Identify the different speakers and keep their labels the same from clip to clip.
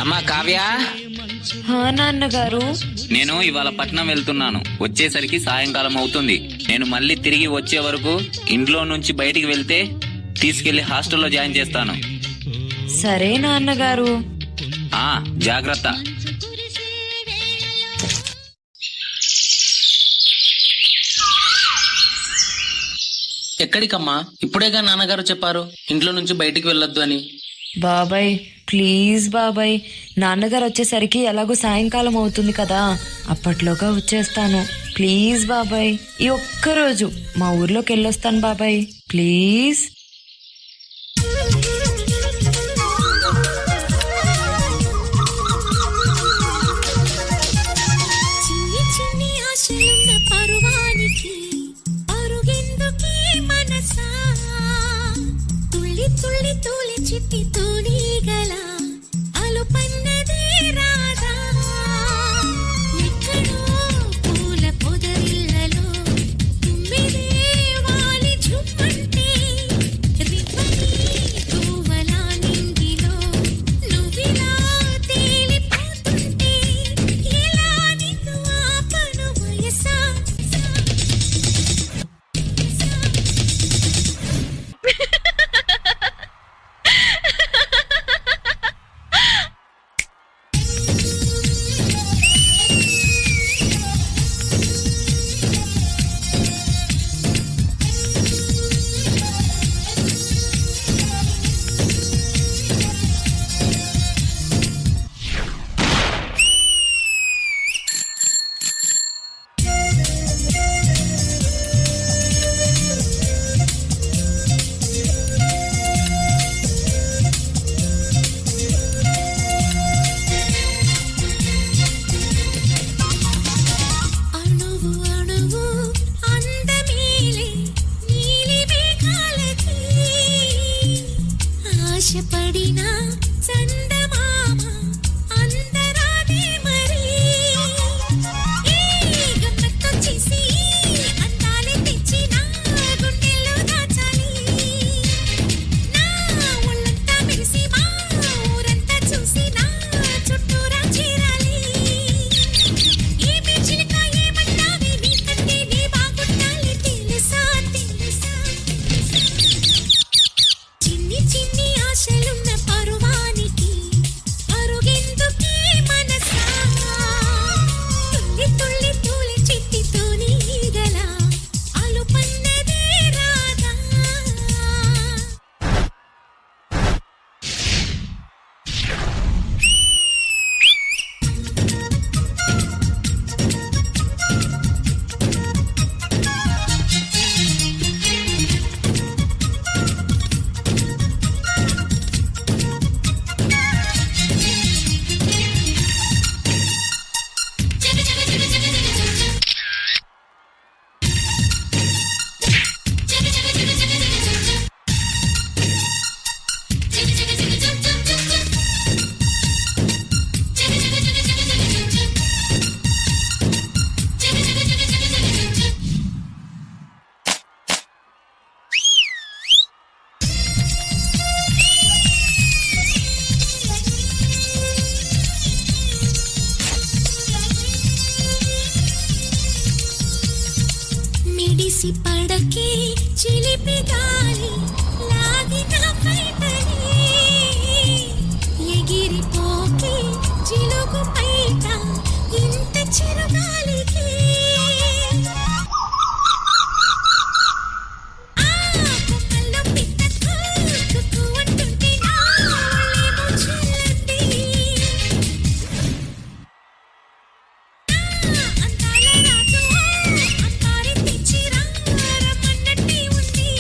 Speaker 1: అమ్మా కావ్య,
Speaker 2: నాన్నగారు.
Speaker 1: నేను ఇవాళ పట్నం వెళ్తున్నాను. వచ్చేసరికి సాయంకాలం అవుతుంది. నేను మళ్ళీ తిరిగి వచ్చే వరకు ఇంట్లో నుంచి బయటికి వెళ్తే తీసుకెళ్లి హాస్టల్లో జాయిన్ చేస్తాను.
Speaker 2: సరే నాన్నగారు.
Speaker 1: జాగ్రత్త.
Speaker 3: ఎక్కడికమ్మా? ఇప్పుడేగా నాన్నగారు చెప్పారు ఇంట్లో నుంచి బయటికి వెళ్ళొద్దు అని.
Speaker 2: బాబాయ్ ప్లీజ్ బాబాయ్, నాన్నగారు వచ్చేసరికి ఎలాగో సాయంకాలం అవుతుంది కదా, అప్పట్లోగా వచ్చేస్తాను. ప్లీజ్ బాబాయ్, ఈ ఒక్కరోజు మా ఊర్లోకి వెళ్ళొస్తాను బాబాయ్, ప్లీజ్.
Speaker 4: చిట్టి తూలిగల అలుపన్నదే రాధా, ఎక్కడో పూల పొదరిల్లలో తుమ్మిదే వాలి చుమ్మంటే, రివ్వని తూవలా నింగిలో నువ్విలా తేలిపోతుంటే, ఎలా నిన్ను ఆపను వయసా. ఆశపడినా చందమామ అందరాదే మరి, గమ్మత్తు చేసి అందాలే తెచ్చి నా గుండెల్లో దాచాలి. నా ఒళ్ళంతా మెరిసి మా ఊరంతా చూసి నా చుట్టూరా చేరాలి. ఏమి చిలక ఏమంటావి, నీకంటే నీ బాగుండాలి తెలుసా తెలుసా. చిన్ని చిన్ని ఆశలున్న పరువానికి అరుగెందుకే మనసా, తుల్లి తుల్లి తూలి చిట్టితోని గల అలుపన్నదే రాధా. మిడిసి పడకే చిలిపి గాలి లాగిన పైటని, ఎగిరిపోకే చిలుకు పైట ఇంత చిరుగాలికి. కొమ్మల్లో పిట్ట కుక్కు అంటుంటే నా ఒళ్ళేమో చల్లండి. అందాల రాజు అంతారి తెచ్చి రమ్మన్నట్టే ఉంది.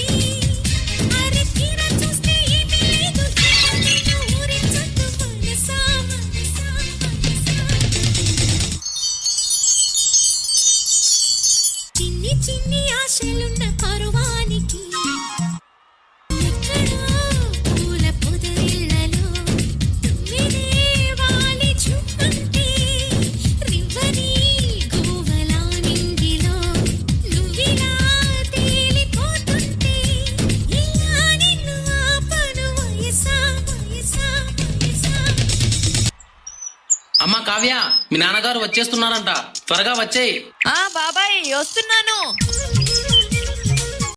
Speaker 3: కావ్య, మీ నాన్నగారు వచ్చేస్తున్నారంట, త్వరగా వచ్చేయ్.
Speaker 2: బాబాయ్ వస్తున్నాను.